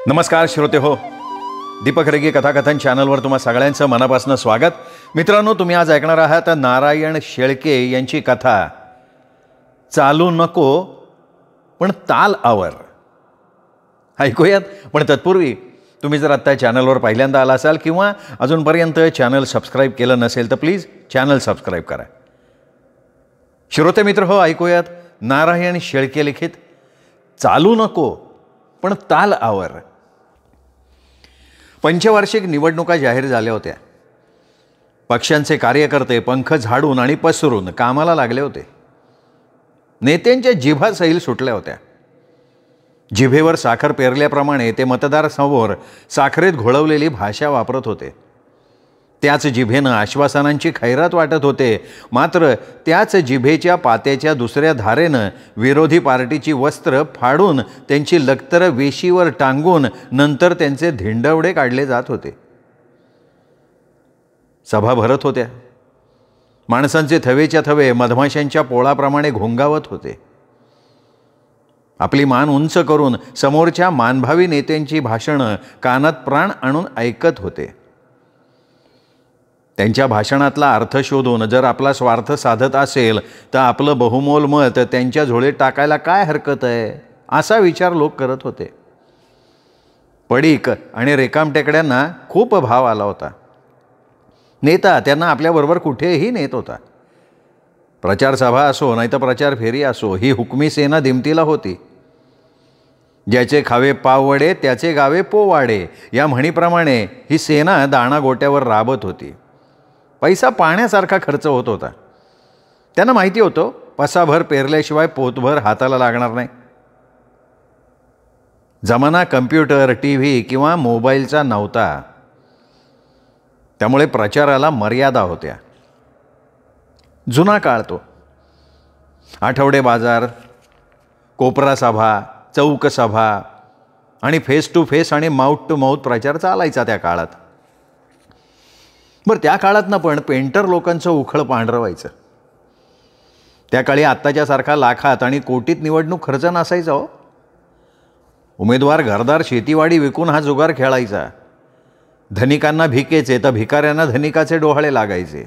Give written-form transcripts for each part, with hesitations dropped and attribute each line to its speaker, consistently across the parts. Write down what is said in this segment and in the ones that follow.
Speaker 1: नमस्कार श्रोते हो, दीपक रेगे कथाकथन चॅनलवर तुम्हा सगळ्यांचं मनापासून स्वागत. मित्रांनो, तुम्ही आज ऐकणार आहात नारायण शेळके यांची कथा चालू नको पण ताल आवर. ऐकूयात. पण तत्पूर्वी तुम्ही जर आत्ता चॅनलवर पहिल्यांदा आला असाल किंवा अजूनपर्यंत चॅनल सबस्क्राईब केलं नसेल तर प्लीज चॅनल सबस्क्राईब करा. श्रोते मित्र हो, ऐकूयात नारायण शेळके लिखित चालू नको पण ताल आवर. पंचवार्षिक निवडणुका जाहीर झाल्या होत्या. पक्षांचे कार्यकर्ते पंख झाडून आणि पसरून कामाला लागले होते. नेत्यांच्या जिभा सैल सुटल्या होत्या. जिभेवर साखर पेरल्याप्रमाणे ते मतदारांसमोर साखरेत घोळवलेली भाषा वापरत होते. त्याच जिभेनं आश्वासनांची खैरात वाटत होते. मात्र त्याच जिभेच्या पात्याच्या दुसऱ्या धारेनं विरोधी पार्टीची वस्त्र फाडून त्यांची लक्तरं वेशीवर टांगून नंतर त्यांचे धिंडवडे काढले जात होते. सभा भरत होत्या. माणसांचे थवेच्या थवे मधमाशांच्या पोळाप्रमाणे घोंगावत होते. आपली मान उंच करून समोरच्या मानभावी नेत्यांची भाषणं कानात प्राण आणून ऐकत होते. त्यांच्या भाषणातला अर्थ शोधून जर आपला स्वार्थ साधत असेल तर आपलं बहुमोल मत त्यांच्या झोळीत टाकायला काय हरकत आहे, असा विचार लोक करत होते. पडीक आणि रेकामटेकड्यांना खूप भाव आला होता. नेता त्यांना आपल्याबरोबर कुठेही नेत होता. प्रचारसभा असो नाही तर प्रचार फेरी असो, ही हुकमी सेना दिमतीला होती. ज्याचे खावे पाववडे त्याचे गावे पोवाडे या म्हणीप्रमाणे ही सेना दाणा गोट्यावर राबत होती. पैसा पाण्यासारखा खर्च होत होता. त्यांना माहिती होतं पसाभर पेरल्याशिवाय पोतभर हाताला लागणार नाही. जमाना कम्प्युटर, टी व्ही किंवा मोबाईलचा नव्हता. त्यामुळे प्रचाराला मर्यादा होत्या. जुना काळ तो. आठवडे बाजार, कोपरा सभा, चौक सभा आणि फेस टू फेस आणि माउथ टू माउथ प्रचार चालायचा त्या काळात. बरं, त्या काळातनं पण पेंटर लोकांचं उखळ पांढरं व्हायचं. त्या काळी आत्ताच्यासारखा लाखात आणि कोटीत निवडणूक खर्च नसायचा हो. उमेदवार घरदार शेतीवाडी विकून हा जुगार खेळायचा. धनिकांना भिकेचे तर भिकाऱ्यांना धनिकाचे डोहाळे लागायचे.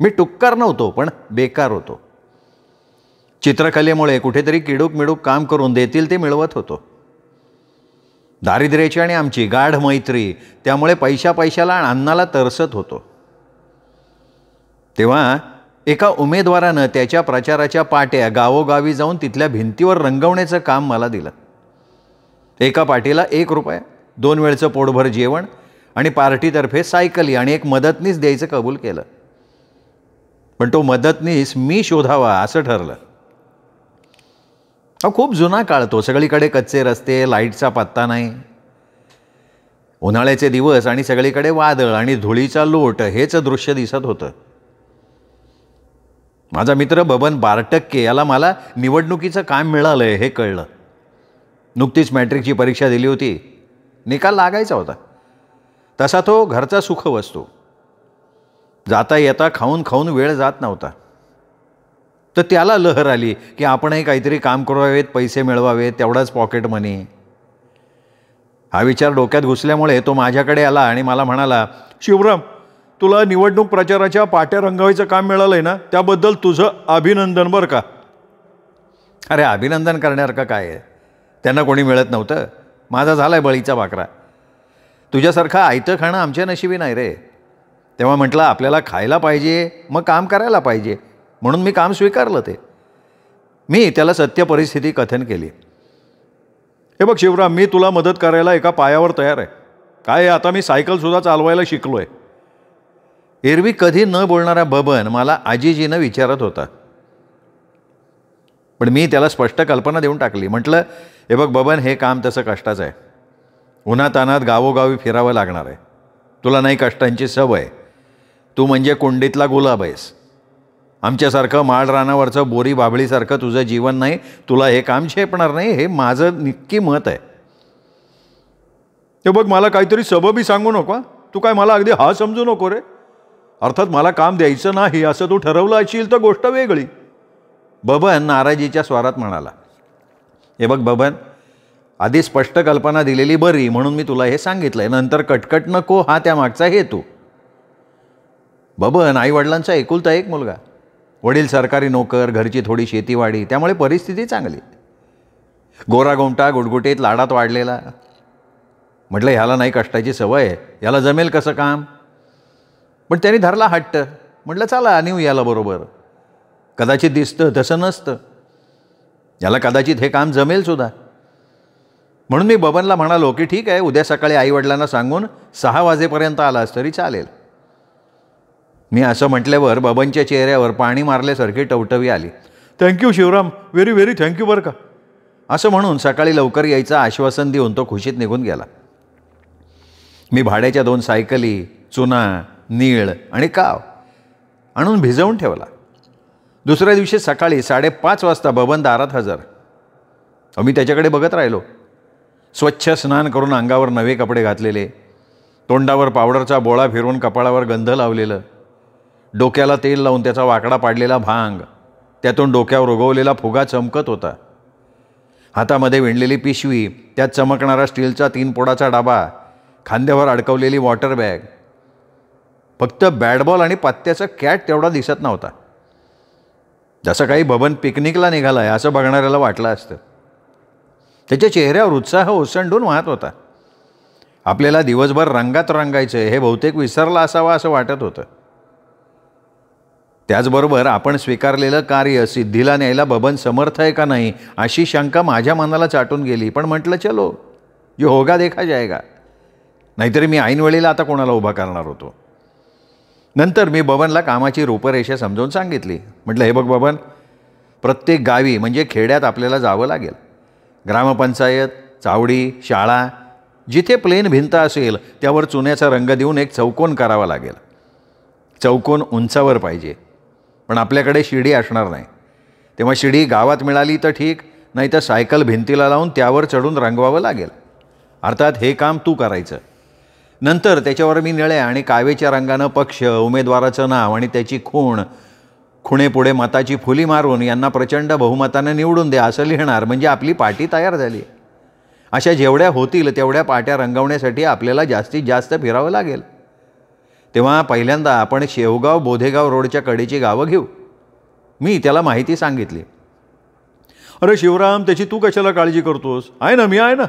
Speaker 1: मी टुक्कार नव्हतो पण बेकार होतो. चित्रकलेमुळे कुठेतरी किडूक मिडूक काम करून देतील ते मिळवत होतो. दारिद्र्याची आणि आमची गाढ मैत्री, त्यामुळे पैशाला आणि अन्नाला तरसत होतो. तेव्हा एका उमेदवारानं त्याच्या प्रचाराच्या पाट्या गावोगावी जाऊन तिथल्या भिंतीवर रंगवण्याचं काम मला दिलं. एका पाटीला 1 रुपया, 2 वेळचं पोटभर जेवण आणि पार्टीतर्फे सायकली आणि एक मदतनीस द्यायचं कबूल केलं. पण तो मदतनीस मी शोधावा असं ठरलं. खूप जुना काळ तो. सगळीकडे कच्चे रस्ते, लाईटचा पत्ता नाही. उन्हाळ्याचे दिवस आणि सगळीकडे वादळ आणि धुळीचा लोट हेच दृश्य दिसत होतं. माझा मित्र बबन बारटक्के याला मला निवडणुकीचं काम मिळालंय हे कळलं. नुकतीच मॅट्रिकची परीक्षा दिली होती. निकाल लागायचा होता. तसा तो घरचा सुख वस्तू. जाता येता खाऊन खाऊन वेळ जात नव्हता. तर त्याला लहर आली की आपणही काहीतरी काम करावेत, पैसे मिळवावेत, तेवढाच पॉकेट मनी. हा विचार डोक्यात घुसल्यामुळे तो माझ्याकडे आला आणि मला म्हणाला, शिवराम, तुला निवडणूक प्रचाराच्या पाट्या रंगवायचं काम मिळालंय ना, त्याबद्दल तुझं अभिनंदन बरं का. अरे, अभिनंदन करण्यासारखं काय आहे? त्यांना कोणी मिळत नव्हतं. माझा झालाय बळीचा बाकरा. तुझ्यासारखं आयतं खाणं आमच्या नशिबी नाही रे. तेव्हा म्हटलं आपल्याला खायला पाहिजे, मग काम करायला पाहिजे, म्हणून मी काम स्वीकारलं. मी त्याला सत्य परिस्थिती कथन केली. हे बघ शिवराम, मी तुला मदत करायला एका पायावर तयार आहे. काय, आता मी सायकलसुद्धा चालवायला शिकलो आहे. एरवी कधी न बोलणारा बबन मला आजीजीनं विचारत होता. पण मी त्याला स्पष्ट कल्पना देऊन टाकली. म्हटलं, हे बघ बबन, हे काम तसं कष्टाचं आहे. उन्हातानात गावोगावी फिरावं लागणार आहे. तुला नाही कष्टांची सवय. तू म्हणजे कुंडीतला गुलाब आहेस. आमच्यासारखं माळ रानावरचं बोरी बाबळीसारखं तुझं जीवन नाही. तुला हे काम झेपणार नाही, हे माझं नक्की मत आहे. ते बघ, मला काहीतरी सबबी सांगू नको. तू काय मला अगदी हा समजू नको रे. अर्थात मला काम द्यायचं नाही असं तू ठरवलं असेल तर गोष्ट वेगळी. बबन नाराजीच्या स्वरात म्हणाला, हे बघ बबन, आधी स्पष्ट कल्पना दिलेली बरी म्हणून मी तुला हे सांगितलंय. नंतर कटकट नको हा त्यामागचा हेतू. बबन आईवडिलांचा एकुलता एक मुलगा. वडील सरकारी नोकर, घरची थोडी शेतीवाडी, त्यामुळे परिस्थिती चांगली. गोरागोमटा गुडगुटीत लाडात वाढलेला. म्हटलं ह्याला नाही कष्टाची सवय, याला जमेल कसं काम. पण त्यांनी धरला हट्ट. म्हटलं चला नेऊ याला बरोबर. कदाचित दिसतं तसं नसतं, याला कदाचित हे काम जमेल सुद्धा. म्हणून मी बबनला म्हणालो की ठीक आहे, उद्या सकाळी आईवडिलांना सांगून 6 वाजेपर्यंत आलास तरी चालेल. मी असं म्हटल्यावर बबनच्या चेहऱ्यावर पाणी मारल्यासारखी टवटवी आली. Thank you Shivram, very very thank you बरं का. असं म्हणून सकाळी लवकर यायचं आश्वासन देऊन तो खुशीत निघून गेला. मी भाड्याच्या 2 सायकली, चुना, नीळ आणि काव आणून भिजवून ठेवला. दुसऱ्या दिवशी सकाळी 5:30 वाजता बबन दारात हजर. मी त्याच्याकडे बघत राहिलो. स्वच्छ स्नान करून अंगावर नवे कपडे घातलेले, तोंडावर पावडरचा बोळा फिरवून कपाळावर गंध लावलेलं, डोक्याला तेल लावून त्याचा वाकडा पाडलेला भांग, त्यातून डोक्यावर उगवलेला फुगा चमकत होता. हातामध्ये विणलेली पिशवी, त्यात चमकणारा स्टीलचा 3 पोडाचा डबा, खांद्यावर अडकवलेली वॉटर बॅग. फक्त बॅटबॉल आणि पत्त्याचा कॅट तेवढा दिसत नव्हता. जसं काही बबन पिकनिकला निघालाय असं बघणाऱ्याला वाटलं असतं. त्याच्या चेहऱ्यावर उत्साह ओसंडून वाहत होता. आपल्याला दिवसभर रंगात रंगायचं हे बहुतेक विसरला असावा असं वाटत होतं. त्याचबरोबर आपण स्वीकारलेलं कार्य सिद्धीला न्यायला बबन समर्थ आहे का नाही अशी शंका माझ्या मनाला चाटून गेली. पण म्हटलं चलो, जो होगा देखा जाएगा. नाहीतरी मी ऐनवेळेला आता कोणाला उभा करणार होतो. नंतर मी बबनला कामाची रूपरेषा समजावून सांगितली. म्हटलं हे बघ बबन, प्रत्येक गावी म्हणजे खेड्यात आपल्याला जावं लागेल. ग्रामपंचायत, चावडी, शाळा, जिथे प्लेन भिंत असेल त्यावर चुन्याचा रंग देऊन एक चौकोन करावा लागेल. चौकोन उंचावर पाहिजे, पण आपल्याकडे शिडी असणार नाही. तेव्हा शिडी गावात मिळाली तर ठीक, नाही तर सायकल भिंतीला लावून त्यावर चढून रंगवावं लागेल. अर्थात हे काम तू करायचं. नंतर त्याच्यावर मी निळ्या आणि कावेच्या रंगानं पक्ष, उमेदवाराचं नाव आणि त्याची खुणेपुढे मताची फुली मारून यांना प्रचंड बहुमतानं निवडून द्या असं लिहिणार. म्हणजे आपली पाटी तयार झाली. अशा जेवढ्या होतील तेवढ्या पाट्या रंगवण्यासाठी आपल्याला जास्तीत जास्त फिरावं लागेल. तेव्हा पहिल्यांदा आपण शेवगाव बोधेगाव रोडच्या कडेची गावं घेऊ. मी त्याला माहिती सांगितली. अरे शिवराम, त्याची तू कशाला काळजी करतोस? आहे ना, मी आहे ना.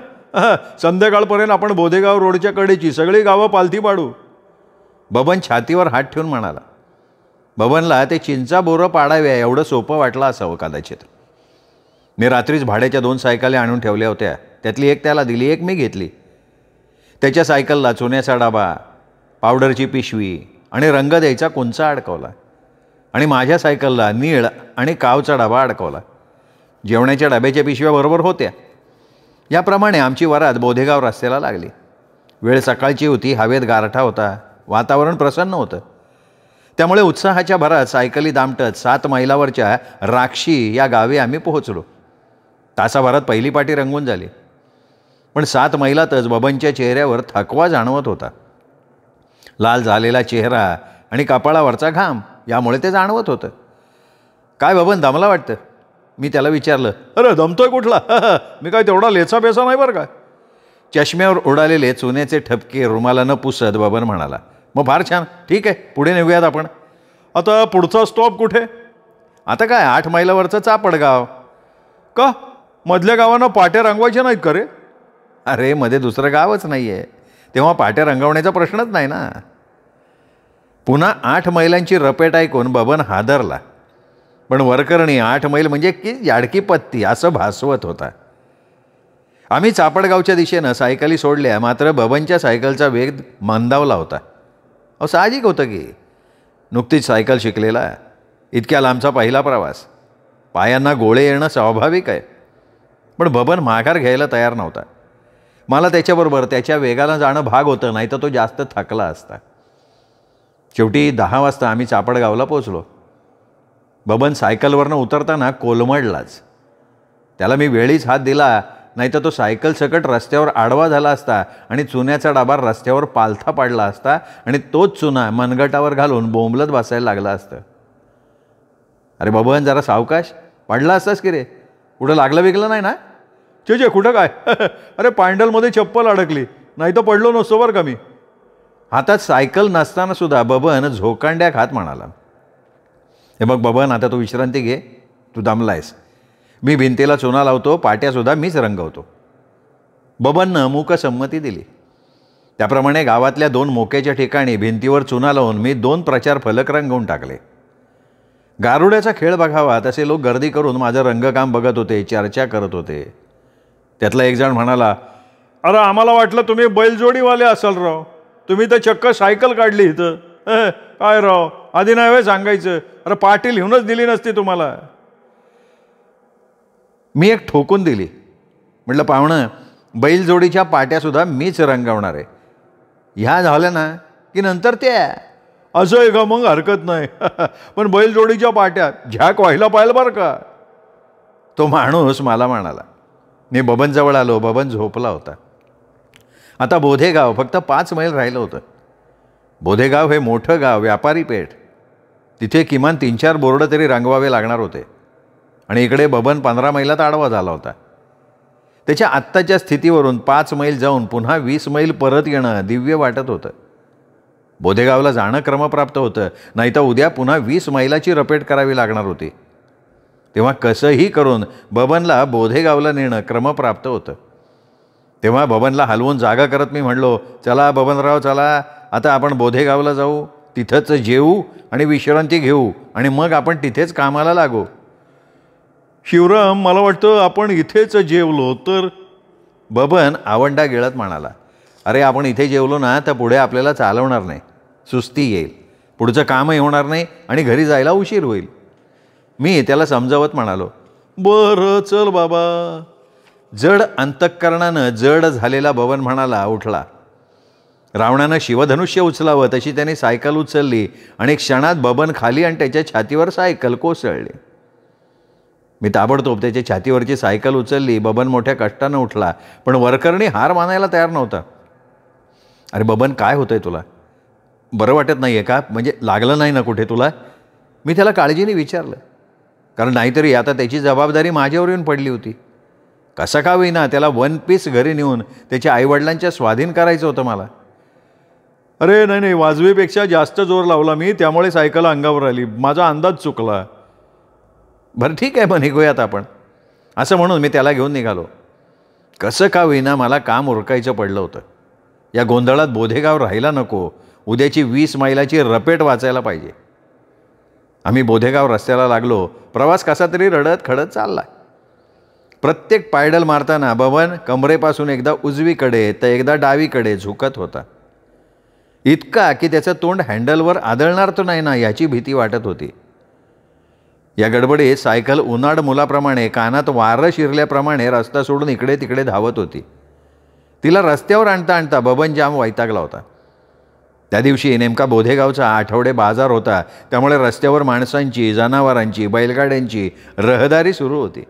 Speaker 1: संध्याकाळपर्यंत आपण बोधेगाव रोडच्या कडेची सगळी गावं पालथी पाडू. बबन छातीवर हात ठेवून म्हणाला. बबनला ते चिंचा बोरं पाडाव्या एवढं सोपं वाटलं असावं कदाचित. मी रात्रीच भाड्याच्या 2 सायकली आणून ठेवल्या होत्या. त्यातली एक त्याला दिली, एक मी घेतली. त्याच्या सायकलला चुन्याचा डबा, पावडरची पिशवी आणि रंग द्यायचा कुंचा अडकवला आणि माझ्या सायकलला नीळ आणि कावचा डबा अडकवला. जेवणाच्या डब्याच्या पिशव्या बरोबर होत्या. याप्रमाणे आमची वरात बोधेगाव रस्त्याला लागली. वेळ सकाळची होती, हवेत गारठा होता, वातावरण प्रसन्न होतं. त्यामुळे उत्साहाच्या भरात सायकली दामटत 7 मैलावरच्या राक्षी या गावी आम्ही पोहोचलो. तासाभरात पहिली पाटी रंगून झाली. पण 7 मैलातच बबनच्या चेहऱ्यावर थकवा जाणवत होता. लाल झालेला चेहरा आणि कपाळावरचा घाम यामुळे ते जाणवत होतं. काय बबन, दमला वाटतं? मी त्याला विचारलं. अरे दमतोय कुठला, मी काय तेवढा लेचा बेसा नाही बरं का. चष्म्यावर उडालेले चुन्याचे ठपके रुमालानं पुसत बबन म्हणाला. मग फार छान, ठीक आहे, पुढे निघूयात आपण. आता पुढचा स्टॉप कुठे? आता काय 8 मैलावरचं चापडगाव. का, मधल्या गावांना पाट्या रंगवायच्या नाहीत का रे? अरे मध्ये दुसरं गावच नाही आहे, तेव्हा पाट्या रंगवण्याचा प्रश्नच नाही ना. पुन्हा 8 मैलांची रपेट ऐकून बबन हादरला. पण वरकरणी 8 मैल म्हणजे की याडकी पत्ती असं भासवत होता. आम्ही चापडगावच्या दिशेनं सायकली सोडल्या. मात्र बबनच्या सायकलचा वेग मंदावला होता. साहजिक होतं की नुकतीच सायकल शिकलेला, इतक्या लांबचा पहिला प्रवास, पायांना गोळे येणं स्वाभाविक आहे. पण बबन माघार घ्यायला तयार नव्हता. मला त्याच्याबरोबर त्याच्या वेगाला जाणं भाग होतं, नाही तर तो जास्त थकला असता. शेवटी 10 वाजता आम्ही चापडगावला पोचलो. बबन सायकलवरनं उतरताना कोलमडलाच. त्याला मी वेळीच हात दिला, नाही तर तो सायकल सकट रस्त्यावर आडवा झाला असता आणि चुन्याचा डबा रस्त्यावर पालथा पाडला असता आणि तोच चुना मनगटावर घालून बोंबलत बसायला लागला असतं. अरे बबन, जरा सावकाश, पडला असतास की रे, कुठं लागलं बिगलं नाही ना? जे कुठं काय अरे पॅन्डलमध्ये चप्पल अडकली, नाही तर पडलो नसतो बरं का मी. हातात सायकल नसताना सुद्धा बबन झोकांड्या खात म्हणाला, हे बघ बबन, आता तू विश्रांती घे, तू दमलायस. मी भिंतीला चुना लावतो, पाट्यासुद्धा मीच रंगवतो. बबननं मूक संमती दिली. त्याप्रमाणे गावातल्या 2 मोक्याच्या ठिकाणी भिंतीवर चुना लावून मी 2 प्रचार फलक रंगवून टाकले. गारुड्याचा खेळ बघावा तसे लोक गर्दी करून माझं रंगकाम बघत होते, चर्चा करत होते. त्यातला एक जण म्हणाला, अरे आम्हाला वाटलं तुम्ही बैलजोडीवाले असाल राव, तुम्ही तर चक्क सायकल काढली इथं. काय राव, आधी नाही वेळ सांगायचं, अरे पाटील घेऊनच दिली नसती तुम्हाला. मी एक ठोकून दिली. म्हटलं, पाहुणं, बैलजोडीच्या पाट्यासुद्धा मीच रंगवणार आहे. ह्या झाल्या ना की नंतर त्या. असं आहे का? मग हरकत नाही. पण बैलजोडीच्या पाट्या झॅक व्हायला पाहिलं बरं का. तो माणूस मला म्हणाला. मी बबनजवळ आलो. बबन झोपला होता. आता बोधेगाव फक्त 5 मैल राहिलं होतं. बोधेगाव हे मोठं गाव, व्यापारी पेठ. तिथे किमान 3-4 बोर्ड तरी रंगवावे लागणार होते. आणि इकडे बबन 15 मैलात आडवा झाला होता. त्याच्या आत्ताच्या स्थितीवरून 5 मैल जाऊन पुन्हा 20 मैल परत येणं दिव्य वाटत होतं. बोधेगावला जाणं क्रमप्राप्त होतं, नाही तर उद्या पुन्हा 20 मैलाची रपेट करावी लागणार होती. तेव्हा कसंही करून बबनला बोधेगावला नेणं क्रमप्राप्त होतं. तेव्हा बबनला हलवून जागा करत मी म्हणलो, चला बबनराव, चला, आता आपण बोधेगावला जाऊ, तिथंच जेवू आणि विश्रांती घेऊ आणि मग आपण तिथेच कामाला लागू. शिवराम, मला वाटतं आपण इथेच जेवलो तर. बबन आवंडा गिळत म्हणाला, अरे आपण इथे जेवलो ना तर पुढे आपल्याला चालवणार नाही, सुस्ती येईल, पुढचं कामही होणार नाही आणि घरी जायला उशीर होईल. मी त्याला समजावत म्हणालो, बरं चल बाबा. जड अंतःकरणानं जड झालेला बबन म्हणाला, उठला. रावणानं शिवधनुष्य उचलावं तशी त्याने सायकल उचलली आणि क्षणात बबन खाली आणि त्याच्या छातीवर सायकल कोसळली. मी ताबडतोब त्याच्या छातीवरची सायकल उचलली. बबन मोठ्या कष्टानं उठला, पण वरकरणी हार मानायला तयार नव्हता. अरे बबन, काय होतंय तुला? बरं वाटत नाही आहे का? म्हणजे लागलं नाही ना कुठे तुला? मी त्याला काळजीने विचारलं, कारण नाहीतरी आता त्याची जबाबदारी माझ्यावर येऊन पडली होती. कसं का होईना त्याला 1 पीस घरी नेऊन त्याच्या आईवडिलांच्या स्वाधीन करायचं होतं मला. अरे नाही नाही, वाजवीपेक्षा जास्त जोर लावला मी, त्यामुळे सायकल अंगावर आली, माझा अंदाज चुकला. बरं ठीक आहे, मग निघूयात आपण, असं म्हणून मी त्याला घेऊन निघालो. कसं का होईना मला काम उरकायचं पडलं होतं. या गोंधळात बोधेगाव राहायला नको, उद्याची 20 मैलाची रपेट वाचायला पाहिजे. आम्ही बोधेगाव रस्त्याला लागलो. प्रवास कसा तरी रडत खडत चालला. प्रत्येक पायडल मारताना बबन कमरेपासून एकदा उजवीकडे तर एकदा डावीकडे झुकत होता. इतका की त्याचं तोंड हँडलवर आदळणार तर नाही ना याची भीती वाटत होती. या गडबडीत सायकल उन्हाळ मुलाप्रमाणे कानात वारं शिरल्याप्रमाणे रस्ता सोडून इकडे तिकडे धावत होती. तिला रस्त्यावर आणता आणता बबन जाम वैतागला होता. त्या दिवशी नेमका बोधेगावचा आठवडे बाजार होता, त्यामुळे रस्त्यावर माणसांची, जनावरांची, बैलगाड्यांची रहदारी सुरू होती.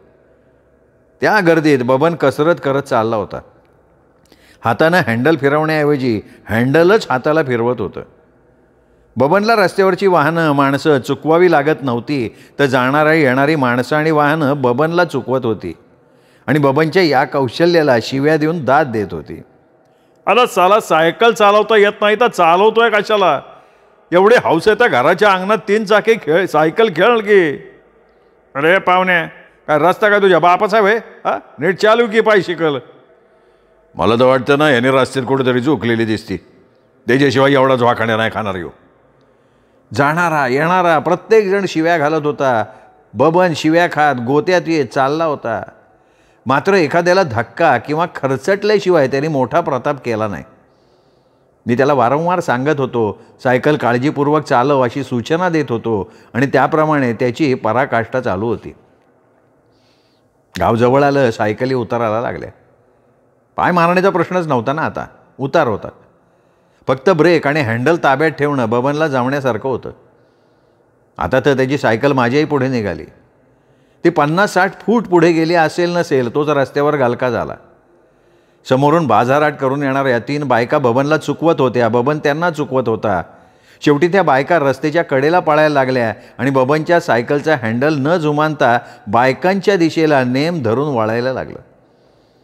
Speaker 1: त्या गर्दीत बबन कसरत करत चालला होता. हातानं हँडल फिरवण्याऐवजी हँडलच हाताला फिरवत होतं. बबनला रस्त्यावरची वाहनं, माणसं चुकवावी लागत नव्हती, तर जाणारी येणारी माणसं आणि वाहनं बबनला चुकवत होती आणि बबनच्या या कौशल्याला शिव्या देऊन दाद देत होती. अरे साला, सायकल चालवता येत नाही तर चालवतोय कशाला? एवढे हौस आहे तर घराच्या अंगणात 3 चाकी खेळ, सायकल खेळ की. अरे पाहुणे, काय रस्ता काय तुझ्या बापाचा आहे? हा, नीट चालू की पायसिकल. मला तर वाटतं ना याने रस्त्यात कुठेतरी झोकलेली दिसती, त्याच्याशिवाय एवढा झोकाण्या नाही खाणार येऊ. जाणारा येणारा प्रत्येकजण शिव्या घालत होता. बबन शिव्या खात गोत्यात येत चालला होता. मात्र एखाद्याला धक्का किंवा खरचटल्याशिवाय त्याने मोठा प्रताप केला नाही. मी त्याला वारंवार सांगत होतो, सायकल काळजीपूर्वक चालव अशी सूचना देत होतो आणि त्याप्रमाणे त्याची पराकाष्ठा चालू होती. गाव जवळ आलं, सायकली उतारायला लागल्या. पाय मारण्याचा प्रश्नच नव्हता ना, आता उतार होता. फक्त ब्रेक आणि हँडल ताब्यात ठेवणं बबनला जमण्यासारखं होतं. आता तर त्याची सायकल माझ्याही पुढे निघाली. ती 50-60 फूट पुढे गेली असेल नसेल तोच रस्त्यावर गालका झाला. समोरून बाजाराट करून येणाऱ्या 3 बायका बबनला चुकवत होत्या, बबन त्यांना चुकवत होता. शेवटी त्या बायका रस्त्याच्या कडेला पळायला लागल्या आणि बबनच्या सायकलचा हँडल न जुमानता बायकांच्या दिशेला नेम धरून वळायला लागलं.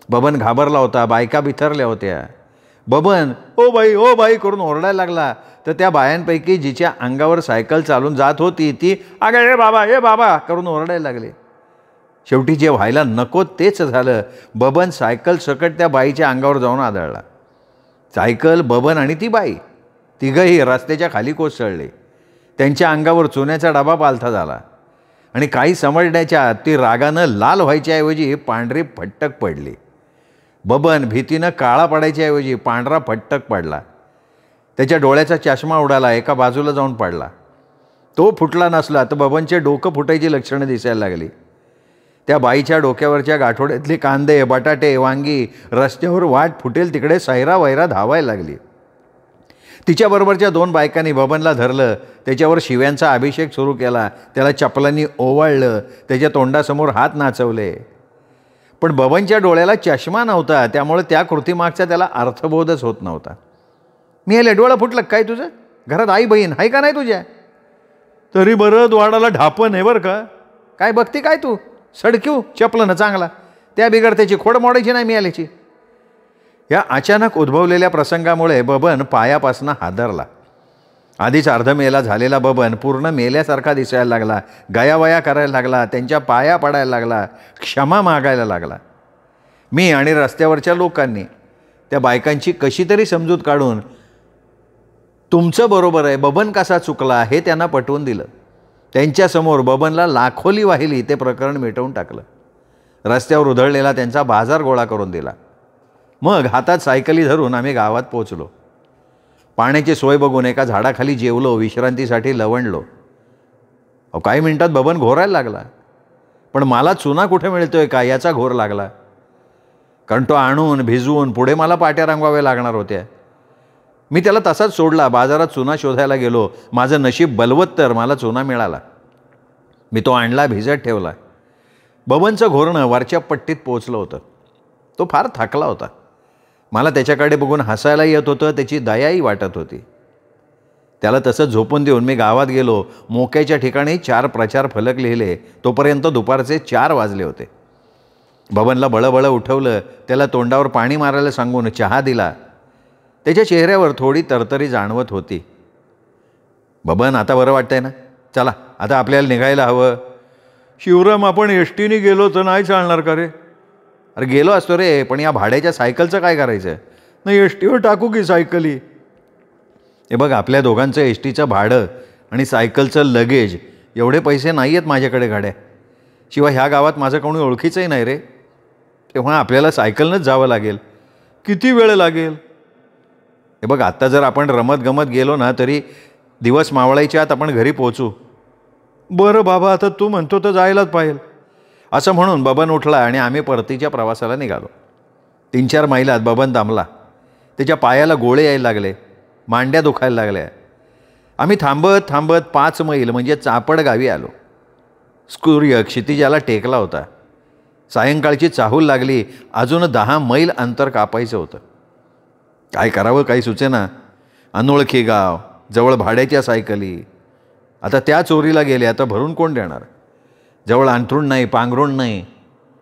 Speaker 1: बबन घाबरला होता, बायका बिथरल्या होत्या. बबन ओ बाई करून ओरडायला लागला. तर त्या बायांपैकी जिच्या अंगावर सायकल चालून जात होती ती अगं ए बाबा करून ओरडायला लागली. शेवटी जे व्हायला नको तेच झालं. बबन सायकल सकट त्या बाईच्या अंगावर जाऊन आदळला. सायकल, बबन आणि ती बाई तिघंही रस्त्याच्या खाली कोसळले. त्यांच्या अंगावर चुन्याचा डबा पालथा झाला आणि काही समजण्याच्या आत ती रागानं लाल व्हायच्याऐवजी पांढरी फट्टक पडली. बबन भीतीनं काळा पडायच्याऐवजी पांढरा फट्टक पडला. त्याच्या डोळ्याचा चष्मा उडाला, एका बाजूला जाऊन पडला. तो फुटला नसला तर बबनचे डोकं फुटायची लक्षणं दिसायला लागली. त्या बाईच्या डोक्यावरच्या गाठोड्यातले कांदे, बटाटे, वांगी रस्त्यावर वाट फुटेल तिकडे सैरावैरा धावायला लागली. तिच्याबरोबरच्या 2 बायकांनी बबनला धरलं, त्याच्यावर शिव्यांचा अभिषेक सुरू केला, त्याला चपलांनी ओवाळलं, त्याच्या तोंडासमोर हात नाचवले. पण बबनच्या डोळ्याला चष्मा नव्हता, त्यामुळे त्या कृतीमागचा त्याला अर्थबोधच होत नव्हता. मी हे डोळं फुटलं काय तुझं? घरात आई बहीण आहे का नाही तुझ्या? तरी बरं द्वाडाला ढापण आहे बरं का. काय बघती काय तू? सडक्यू चपलं ना चांगला, त्या बिगर त्याची खोड मोडायची नाही मिळाल्याची. या अचानक उद्भवलेल्या प्रसंगामुळे बबन पायापासून हादरला. आधीच अर्धमेला झालेला बबन पूर्ण मेल्यासारखा दिसायला लागला, गयावया करायला लागला, त्यांच्या पाया पडायला लागला, क्षमा मागायला लागला. मी आणि रस्त्यावरच्या लोकांनी त्या बायकांची कशी तरी समजूत काढून तुमचं बरोबर आहे, बबन कसा चुकला हे त्यांना पटवून दिलं. त्यांच्यासमोर बबनला लाखोली वाहिली, ते प्रकरण मिटवून टाकलं. रस्त्यावर उधळलेला त्यांचा बाजार गोळा करून दिला. मग हातात सायकली धरून आम्ही गावात पोचलो. पाण्याची सोय बघून एका झाडाखाली जेवलो, विश्रांतीसाठी लवणलो. काही मिनिटात बबन घोरायला लागला. पण मला चुना कुठे मिळतोय का याचा घोर लागला. कारण तो आणून भिजवून पुढे मला पाट्या रंगवाव्या लागणार होत्या. मी त्याला तसाच सोडला. बाजारात चुना शोधायला गेलो. माझं नशीब बलवत्तर, मला चुना मिळाला. मी तो आणला, भिजत ठेवला. बबनचं घोरणं वरच्या पट्टीत पोचलं होतं. तो फार थकला होता. मला त्याच्याकडे बघून हसायला येत होतं, त्याची दयाही वाटत होती. त्याला तसंच झोपून देऊन मी गावात गेलो. मोक्याच्या ठिकाणी 4 प्रचार फलक लिहिले. तोपर्यंत दुपारचे 4 वाजले होते. बबनला बळबळ उठवलं, त्याला तोंडावर पाणी मारायला सांगून चहा दिला. त्याच्या चेहऱ्यावर थोडी तरतरी जाणवत होती. बबन, आता बरं वाटतंय ना? चला आता आपल्याला निघायला हवं. शिवराम, आपण एसटीने गेलो तर नाही चालणार का रे? अरे गेलो असतो रे, पण या भाड्याच्या सायकलचं काय करायचं? नाही, एसटीवर टाकू की सायकली? हे बघ, आपल्या दोघांचं एसटीचं भाडं आणि सायकलचं लगेज एवढे पैसे नाही आहेत माझ्याकडे गाड्या. शिवाय ह्या गावात माझं कोणी ओळखीचंही नाही रे. तेव्हा आपल्याला सायकलनंच जावं लागेल. किती वेळ लागेल? हे बघ, आत्ता जर आपण रमत गमत गेलो ना तरी दिवस मावळायच्या आत आपण घरी पोहोचू. बरं बाबा, आता तू म्हणतो तर जायलाच पाहिजे. असं म्हणून बबन उठला आणि आम्ही परतीच्या प्रवासाला निघालो. 3-4 मैलात बबन दमला. त्याच्या पायाला गोळे यायला लागले, मांड्या दुखायला लागल्या. आम्ही थांबत थांबत 5 मैल म्हणजे चापड गावी आलो. सूर्य क्षितिजाला टेकला होता. सायंकाळची चाहूल लागली. अजून 10 मैल अंतर कापायचं होतं. काय करावं काही सुचेना. अनोळखी गाव, जवळ भाड्याच्या सायकली. आता त्या चोरीला गेल्या तर भरून कोण देणार? जवळ अंथरूण नाही, पांघरूण नाही.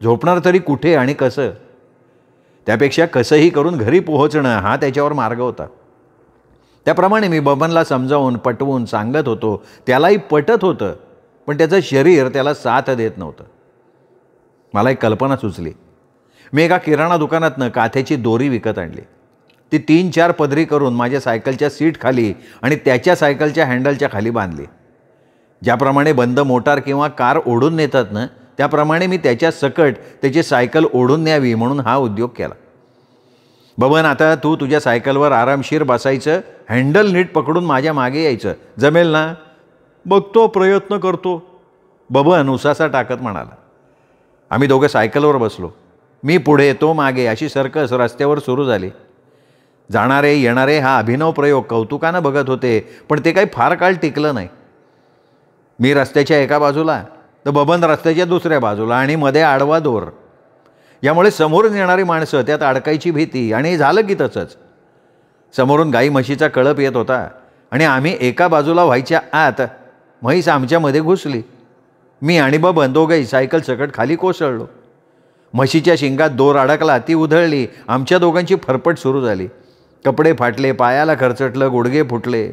Speaker 1: झोपणार तरी कुठे आणि कसं? त्यापेक्षा कसंही करून घरी पोहोचणं हा त्याच्यावर मार्ग होता. त्याप्रमाणे मी बबनला समजावून पटवून सांगत होतो. त्यालाही पटत होतं, पण त्याचं शरीर त्याला साथ देत नव्हतं. मला एक कल्पना सुचली. मी एका किराणा दुकानातनं काथ्याची दोरी विकत आणली. ती 3-4 पदरी करून माझ्या सायकलच्या सीट खाली आणि त्याच्या सायकलच्या हँडलच्या खाली बांधली. ज्याप्रमाणे बंद मोटार किंवा कार ओढून नेतात ना, त्याप्रमाणे मी त्याच्या सकट त्याची सायकल ओढून न्यावी म्हणून हा उद्योग केला. बबन, आता तू तुझ्या सायकलवर आरामशीर बसायचं, हँडल नीट पकडून माझ्या मागे यायचं. जमेल ना? बघतो, प्रयत्न करतो, बबन उसासा टाकत म्हणाला. आम्ही दोघं सायकलवर बसलो. मी पुढे, तो मागे, अशी सर्कस रस्त्यावर सुरू झाली. जाणारे येणारे हा अभिनव प्रयोग कौतुकानं बघत होते, पण ते काही फार काळ टिकलं नाही. मी रस्त्याच्या एका बाजूला तर बबन रस्त्याच्या दुसऱ्या बाजूला आणि मध्ये आडवा दोर. यामुळे समोरून येणारी माणसं त्यात अडकायची भीती. आणि झालं की तसंच. समोरून गाई म्हशीचा कळप येत होता आणि आम्ही एका बाजूला व्हायच्या आत म्हैस आमच्यामध्ये घुसली. मी आणि बबन दोघंही सायकल सकट खाली कोसळलो. म्हशीच्या शिंगात दोर अडकला, ती उधळली. आमच्या दोघांची फरफट सुरू झाली. कपडे फाटले, पायाला खरचटलं, गुडघे फुटले.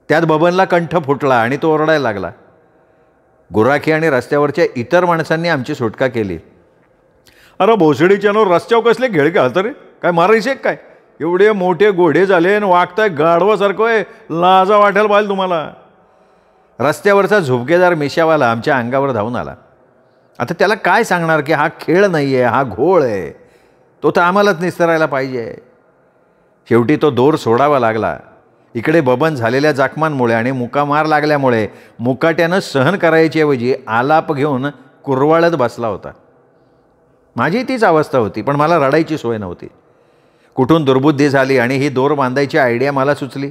Speaker 1: त्यात बबनला कंठ फुटला आणि तो ओरडायला लागला. गुराखी आणि रस्त्यावरच्या इतर माणसांनी आमची सुटका केली. अरे भोसडीच्यानो, रस्त्यावर कसले घेळके हात रे, काय मारायचे काय? एवढे मोठे घोडे झाले आणि वागताय गाढवासारखं आहे, लाजा वाटेल पाहिजे तुम्हाला. रस्त्यावरचा झुपकेदार मिशावाला आमच्या अंगावर धावून आला. आता त्याला काय सांगणार की हा खेळ नाही आहे, हा घोळ आहे, तो तर आम्हालाच निस्तरायला पाहिजे. शेवटी तो दोर सोडावा लागला. इकडे बबन झालेल्या जखमांमुळे आणि मुकामार लागल्यामुळे मुकाट्यानं सहन करायची ऐवजी आलाप घेऊन कुरवाळत बसला होता. माझी तीच अवस्था होती, पण मला रडायची सोय नव्हती. कुठून दुर्बुद्धी झाली आणि ही दोर बांधायची आयडिया मला सुचली.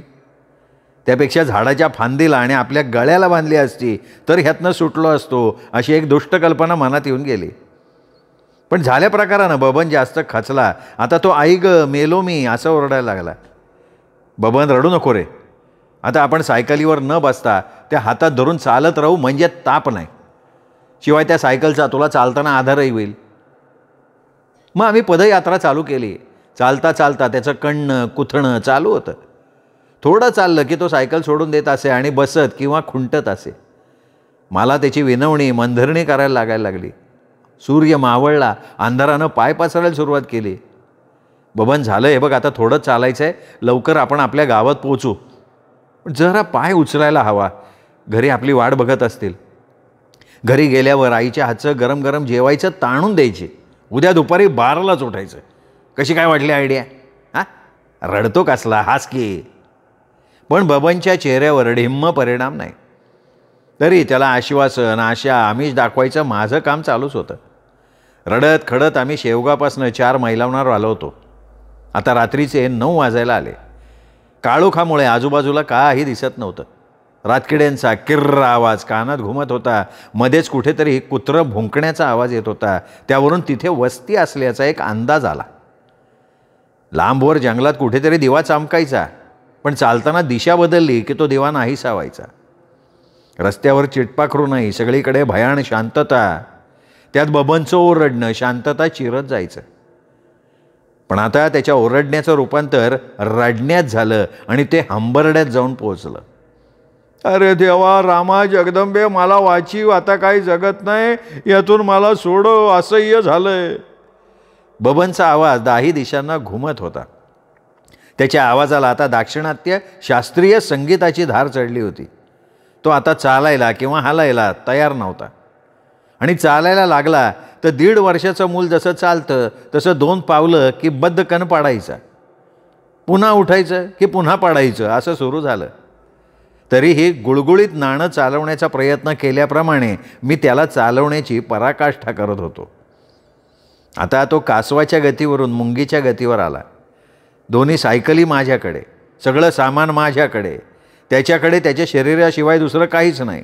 Speaker 1: त्यापेक्षा झाडाच्या फांदीला आणि आपल्या गळ्याला बांधली असती तर ह्यातनं सुटलो असतो, अशी एक दुष्ट कल्पना मनात येऊन गेली. पण झाल्या प्रकारानं बबन जास्त खचला. आता तो आई ग मेलो मी असं ओरडायला लागला. बबन रडू नको रे, आता आपण सायकलीवर न बसता त्या हातात धरून चालत राहू, म्हणजे ताप नाही, शिवाय त्या सायकलचा तुला चालताना आधारही होईल. मग आम्ही पदयात्रा चालू केली. चालता चालता त्याचं कणणं कुथणं चालू होतं. थोडं चाललं की तो सायकल सोडून देत असे आणि बसत किंवा खुंटत असे. मला त्याची विनवणी मंधरणी करायला लागायला लागली. सूर्य मावळला, अंधारानं पाय पसरायला सुरुवात केली. बबन झालं हे बघ, आता थोडं चालायचं आहे, लवकर आपण आपल्या गावात पोहोचू. जरा पाय उचलायला हवा, घरी आपली वाट बघत असतील. घरी गेल्यावर आईच्या हातचं गरम गरम जेवायचं ताणून द्यायचे. उद्या दुपारी 12लाच उठायचं. कशी काय वाटली आयडिया? हां, रडतो कसला, हास की. पण बबनच्या चेहऱ्यावर ढिम्म परिणाम नाही. तरी त्याला आश्वासन, आशा, आमिष दाखवायचं माझं काम चालूच होतं. रडत खडत आम्ही शेवगापासनं 4 मैलांवर आलो होतो. आता रात्रीचे 9 वाजायला आले. काळोखामुळे आजूबाजूला काही दिसत नव्हतं. रातकिड्यांचा किर्र आवाज कानात घुमत होता. मध्येच कुठेतरी कुत्रं भुंकण्याचा आवाज येत होता. त्यावरून तिथे वस्ती असल्याचा एक अंदाज आला. लांबवर जंगलात कुठेतरी दिवा चमकायचा, पण चालताना दिशा बदलली की तो दिवा नाहीसा व्हायचा. रस्त्यावर चिटपाखरू नाही, सगळीकडे भयान शांतता. त्यात बबनचं ओरडणं शांतता चिरत जायचं. पण आता त्याच्या ओरडण्याचं रूपांतर रडण्यात झालं आणि ते हंबरड्यात जाऊन पोचलं. अरे देवा, रामा जगदंबे, मला वाचीव, आता काही जगत नाही, यातून मला सोडो, असह्य झालंय. बबनचा आवाज 10 दिशांना घुमत होता. त्याच्या आवाजाला आता दाक्षिणात्य शास्त्रीय संगीताची धार चढली होती. तो आता चालायला किंवा हालायला तयार नव्हता. आणि चालायला लागला तर 1.5 वर्षाचं मूल जसं चालतं तसं 2 पावलं की बद्धकन पाडायचा, पुन्हा उठायचं की पुन्हा पाडायचं, असं सुरू झालं. तरीही गुळगुळीत नाणं चालवण्याचा प्रयत्न केल्याप्रमाणे मी त्याला चालवण्याची पराकाष्ठा करत होतो. आता तो कासवाच्या गतीवरून मुंगीच्या गतीवर आला. दोन्ही सायकली माझ्याकडे, सगळं सामान माझ्याकडे. त्याच्याकडे त्याच्या शरीराशिवाय दुसरं काहीच नाही.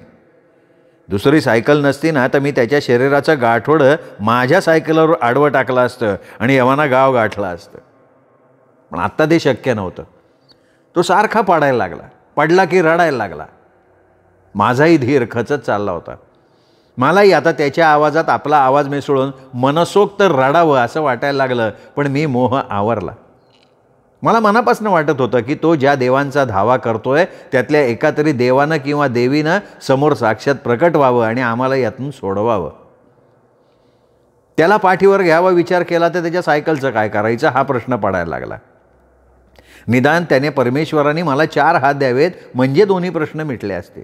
Speaker 1: दुसरी सायकल नसती ना तर मी त्याच्या शरीराचं गाठोडं माझ्या सायकलवर आडवं टाकलं असतं आणि यवाना गाव गाठलं असतं. पण आत्ता ते शक्य नव्हतं. तो सारखा पाडायला लागला, पडला की रडायला लागला. माझाही धीर खचत चालला होता. मलाही आता त्याच्या आवाजात आपला आवाज मिसळून मनसोक्त रडावं असं वाटायला लागलं. पण मी मोह आवरला. मला मनापासून वाटत होतं की तो ज्या देवांचा धावा करतोय त्यातल्या एका तरी देवानं किंवा देवीनं समोर साक्षात प्रकट व्हावं आणि आम्हाला यातून सोडवावं. त्याला पाठीवर घ्यावा विचार केला तर त्याच्या सायकलचं काय करायचं हा प्रश्न पडायला लागला. निदान त्याने परमेश्वराने मला 4 हात द्यावेत म्हणजे दोन्ही प्रश्न मिटले असते.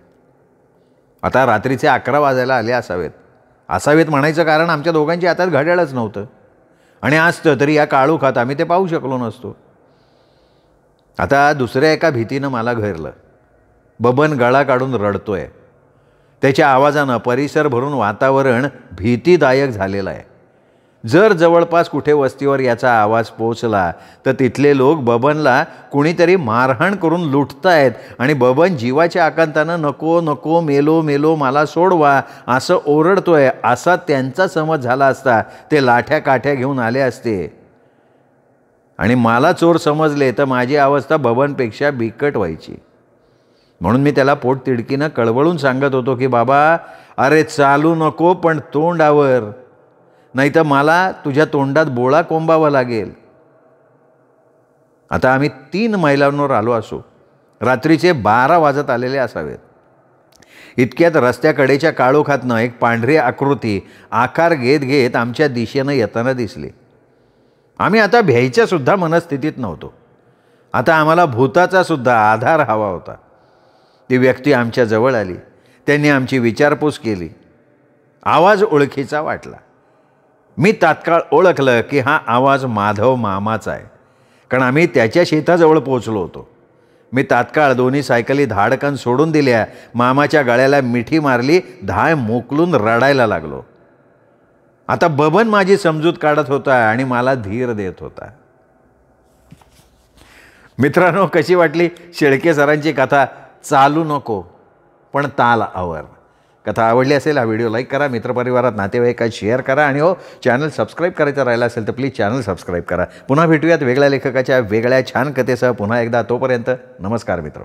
Speaker 1: आता रात्रीचे 11 वाजायला आले असावेत म्हणायचं कारण आमच्या दोघांच्या हातात घड्याळच नव्हतं. आणि असतं तरी या काळोखात आम्ही ते पाहू शकलो नसतो. आता दुसऱ्या एका भीतीनं मला घेरलं. बबन गळा काढून रडतोय. त्याच्या आवाजानं परिसर भरून वातावरण भीतीदायक झालेलं आहे. जर जवळपास कुठे वस्तीवर याचा आवाज पोचला तर तिथले लोक बबनला कुणीतरी मारहाण करून लुटतायत आणि बबन जीवाच्या आकांतानं नको नको, मेलो मेलो, मला सोडवा असं ओरडतोय असा त्यांचा समज झाला असता ते लाठ्या काठ्या घेऊन आले असते. आणि मला चोर समजले तर माझी अवस्था बबनपेक्षा बिकट व्हायची. म्हणून मी त्याला पोट तिडकीनं कळवळून सांगत होतो की बाबा, अरे चालू नको पण तोंडावर. नाही तर मला तुझ्या तोंडात बोळा कोंबावा लागेल. आता आम्ही 3 मैलांवर आलो असू. रात्रीचे 12 वाजत आलेले असावेत. इतक्यात रस्त्याकडेच्या काळोखातनं एक पांढरी आकृती आकार घेत घेत आमच्या दिशेनं येताना दिसली. आम्ही आता भ्यायच्या सुद्धा मनस्थितीत नव्हतो. आता आम्हाला भूताचा सुद्धा आधार हवा होता. ती व्यक्ती आमच्या जवळ आली. त्यांनी आमची विचारपूस केली. आवाज ओळखीचा वाटला. मी तात्काळ ओळखलं की हा आवाज माधव मामाचा आहे, कारण आम्ही त्याच्या शेताजवळ पोहोचलो होतो. मी तात्काळ दोन्ही सायकली धाडकन सोडून दिल्या. मामाच्या गळ्याला मिठी मारली. धाय मोकलून रडायला लागलो. आता बबन माझी समजूत काढत होता आणि मला धीर देत होता. मित्रांनो, कशी वाटली शेळके सरांची कथा? चालू नको पण ताल आवर. कथा आवडली असेल हा व्हिडिओ लाईक करा, मित्रपरिवारात नातेवाईकात शेअर करा आणि हो चॅनल सबस्क्राईब करायचं राहिलं असेल तर प्लीज चॅनल सबस्क्राईब करा. पुन्हा भेटूयात वेगळ्या लेखकाच्या वेगळ्या छान कथेसह पुन्हा एकदा. तोपर्यंत नमस्कार मित्र.